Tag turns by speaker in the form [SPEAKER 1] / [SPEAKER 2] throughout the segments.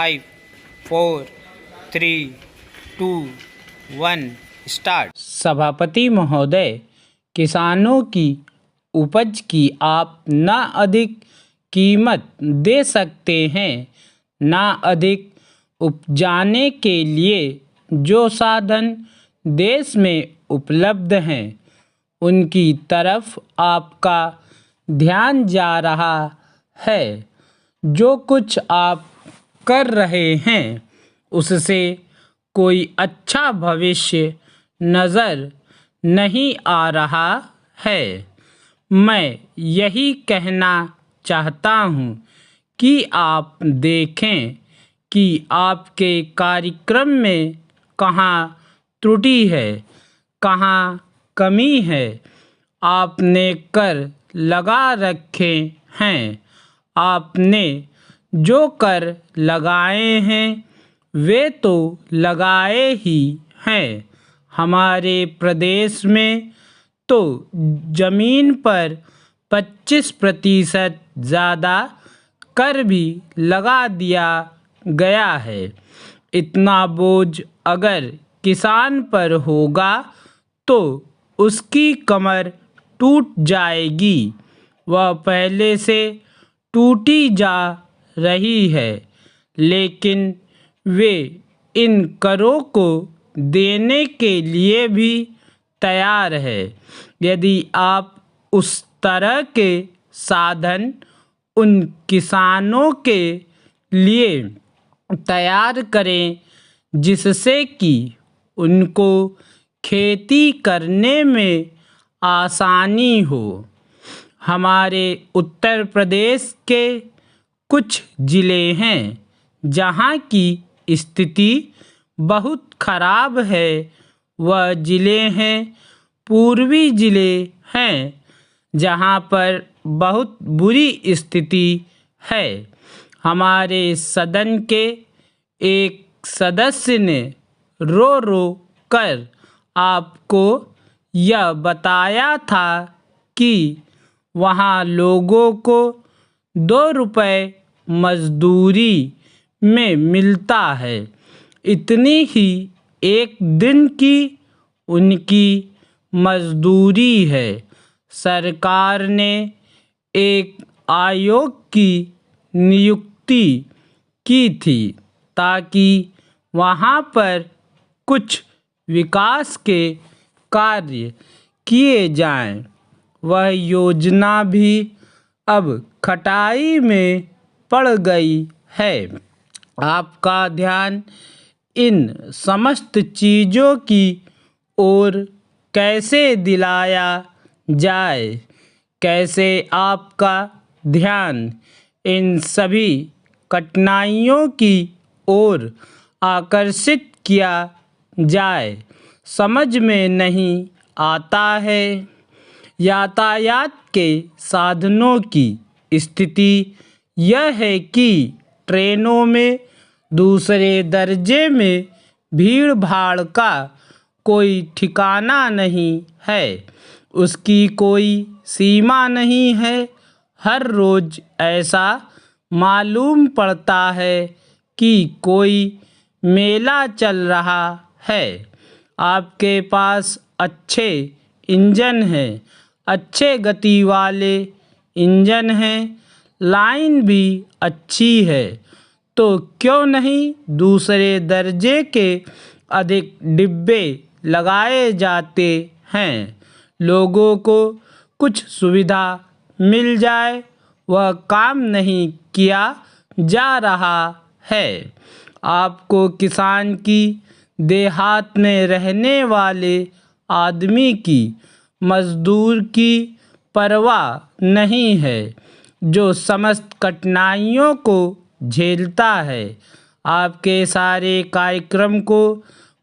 [SPEAKER 1] 5, 4, 3, 2, 1 start.
[SPEAKER 2] सभापति महोदय, किसानों की उपज की आप न अधिक कीमत दे सकते हैं, न अधिक उपजाने के लिए जो साधन देश में उपलब्ध हैं उनकी तरफ आपका ध्यान जा रहा है। जो कुछ आप कर रहे हैं उससे कोई अच्छा भविष्य नज़र नहीं आ रहा है। मैं यही कहना चाहता हूँ कि आप देखें कि आपके कार्यक्रम में कहाँ त्रुटि है, कहाँ कमी है। आपने कर लगा रखे हैं, आपने जो कर लगाए हैं वे तो लगाए ही हैं। हमारे प्रदेश में तो ज़मीन पर 25% ज़्यादा कर भी लगा दिया गया है। इतना बोझ अगर किसान पर होगा तो उसकी कमर टूट जाएगी। वह पहले से टूटी जा रही है, लेकिन वे इन करों को देने के लिए भी तैयार है। यदि आप उस तरह के साधन उन किसानों के लिए तैयार करें जिससे कि उनको खेती करने में आसानी हो। हमारे उत्तर प्रदेश के कुछ ज़िले हैं जहाँ की स्थिति बहुत खराब है। वह ज़िले हैं पूर्वी ज़िले हैं जहाँ पर बहुत बुरी स्थिति है। हमारे सदन के एक सदस्य ने रो रो कर आपको यह बताया था कि वहाँ लोगों को 2 रुपये मजदूरी में मिलता है। इतनी ही एक दिन की उनकी मजदूरी है। सरकार ने एक आयोग की नियुक्ति की थी ताकि वहाँ पर कुछ विकास के कार्य किए जाएं। वह योजना भी अब खटाई में पड़ गई है। आपका ध्यान इन समस्त चीज़ों की ओर कैसे दिलाया जाए, कैसे आपका ध्यान इन सभी कठिनाइयों की ओर आकर्षित किया जाए, समझ में नहीं आता है। यातायात के साधनों की स्थिति यह है कि ट्रेनों में दूसरे दर्जे में भीड़ भाड़ का कोई ठिकाना नहीं है, उसकी कोई सीमा नहीं है। हर रोज़ ऐसा मालूम पड़ता है कि कोई मेला चल रहा है। आपके पास अच्छे इंजन हैं, अच्छे गति वाले इंजन हैं, लाइन भी अच्छी है, तो क्यों नहीं दूसरे दर्जे के अधिक डिब्बे लगाए जाते हैं। लोगों को कुछ सुविधा मिल जाए, वह काम नहीं किया जा रहा है। आपको किसान की देहात में रहने वाले आदमी की, मजदूर की परवाह नहीं है, जो समस्त कठिनाइयों को झेलता है। आपके सारे कार्यक्रम को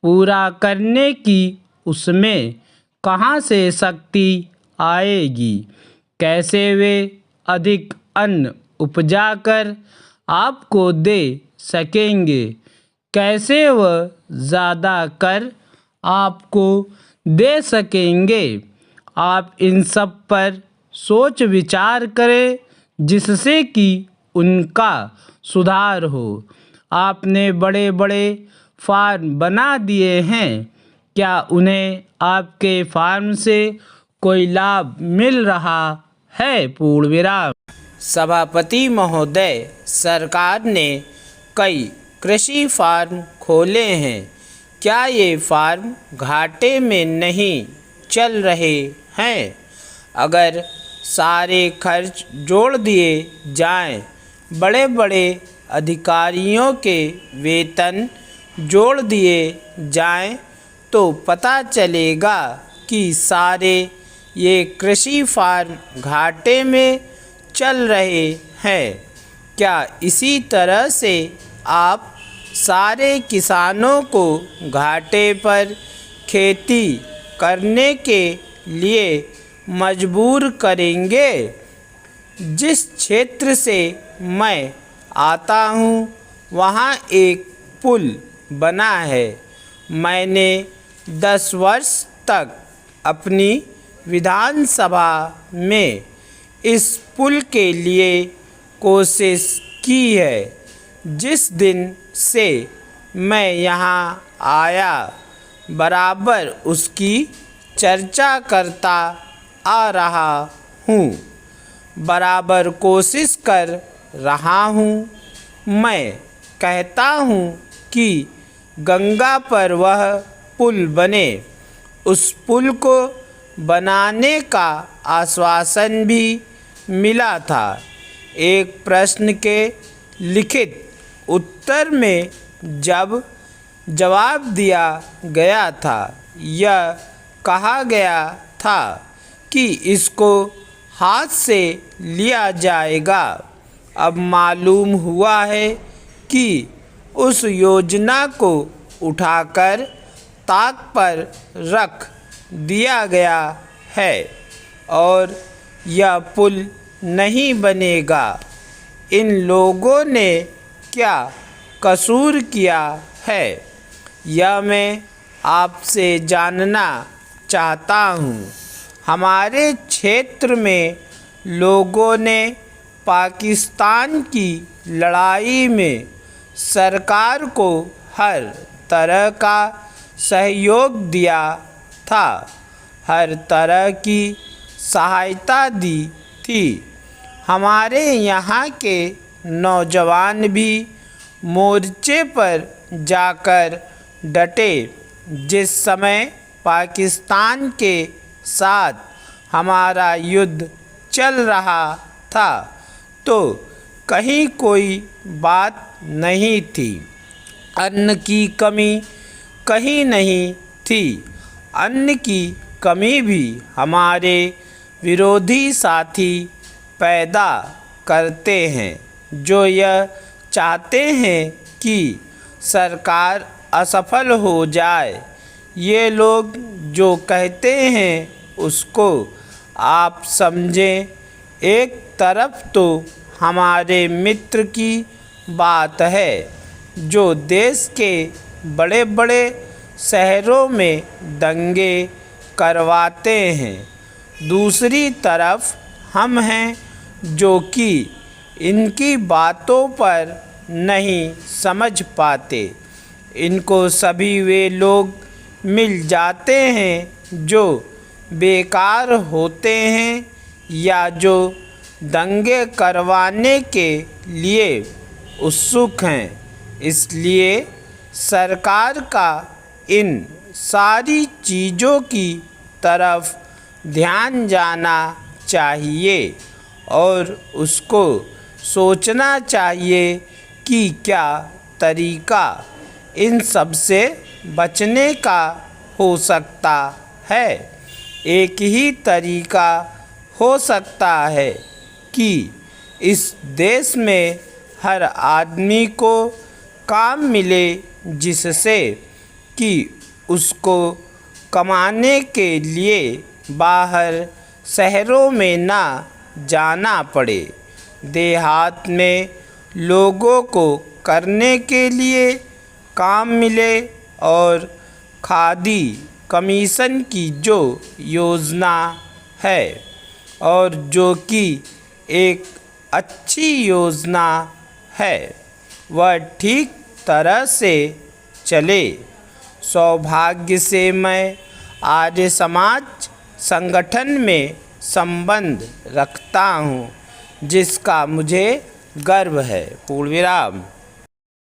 [SPEAKER 2] पूरा करने की उसमें कहाँ से शक्ति आएगी। कैसे वे अधिक अन्न उपजा कर आपको दे सकेंगे, कैसे वह ज़्यादा कर आपको दे सकेंगे। आप इन सब पर सोच विचार करें जिससे कि उनका सुधार हो। आपने बड़े बड़े फार्म बना दिए हैं। क्या उन्हें आपके फार्म से कोई लाभ मिल रहा है? पूर्ण विराम। सभापति महोदय, सरकार ने कई कृषि फार्म खोले हैं। क्या ये फार्म घाटे में नहीं चल रहे हैं? अगर सारे खर्च जोड़ दिए जाएं, बड़े बड़े अधिकारियों के वेतन जोड़ दिए जाएं, तो पता चलेगा कि सारे ये कृषि फार्म घाटे में चल रहे हैं। क्या इसी तरह से आप सारे किसानों को घाटे पर खेती करने के लिए मजबूर करेंगे? जिस क्षेत्र से मैं आता हूँ वहाँ एक पुल बना है। मैंने 10 वर्ष तक अपनी विधानसभा में इस पुल के लिए कोशिश की है। जिस दिन से मैं यहाँ आया, बराबर उसकी चर्चा करता आ रहा हूँ, बराबर कोशिश कर रहा हूँ। मैं कहता हूँ कि गंगा पर वह पुल बने। उस पुल को बनाने का आश्वासन भी मिला था। एक प्रश्न के लिखित उत्तर में जब जवाब दिया गया था, यह कहा गया था कि इसको हाथ से लिया जाएगा। अब मालूम हुआ है कि उस योजना को उठाकर ताक पर रख दिया गया है और यह पुल नहीं बनेगा। इन लोगों ने क्या कसूर किया है, यह मैं आपसे जानना चाहता हूँ। हमारे क्षेत्र में लोगों ने पाकिस्तान की लड़ाई में सरकार को हर तरह का सहयोग दिया था, हर तरह की सहायता दी थी। हमारे यहाँ के नौजवान भी मोर्चे पर जाकर डटे। जिस समय पाकिस्तान के साथ हमारा युद्ध चल रहा था, तो कहीं कोई बात नहीं थी। अन्न की कमी कहीं नहीं थी। अन्न की कमी भी हमारे विरोधी साथी पैदा करते हैं, जो यह चाहते हैं कि सरकार असफल हो जाए। ये लोग जो कहते हैं उसको आप समझें। एक तरफ तो हमारे मित्र की बात है जो देश के बड़े बड़े शहरों में दंगे करवाते हैं, दूसरी तरफ हम हैं जो कि इनकी बातों पर नहीं समझ पाते। इनको सभी वे लोग मिल जाते हैं जो बेकार होते हैं या जो दंगे करवाने के लिए उत्सुक हैं। इसलिए सरकार का इन सारी चीज़ों की तरफ ध्यान जाना चाहिए और उसको सोचना चाहिए कि क्या तरीका इन सब से बचने का हो सकता है। एक ही तरीका हो सकता है कि इस देश में हर आदमी को काम मिले, जिससे कि उसको कमाने के लिए बाहर शहरों में ना जाना पड़े। देहात में लोगों को करने के लिए काम मिले और खादी कमीशन की जो योजना है और जो कि एक अच्छी योजना है, वह ठीक
[SPEAKER 1] तरह से चले। सौभाग्य से मैं आर्य समाज संगठन में संबंध रखता हूँ, जिसका मुझे गर्व है। पूर्ण विराम।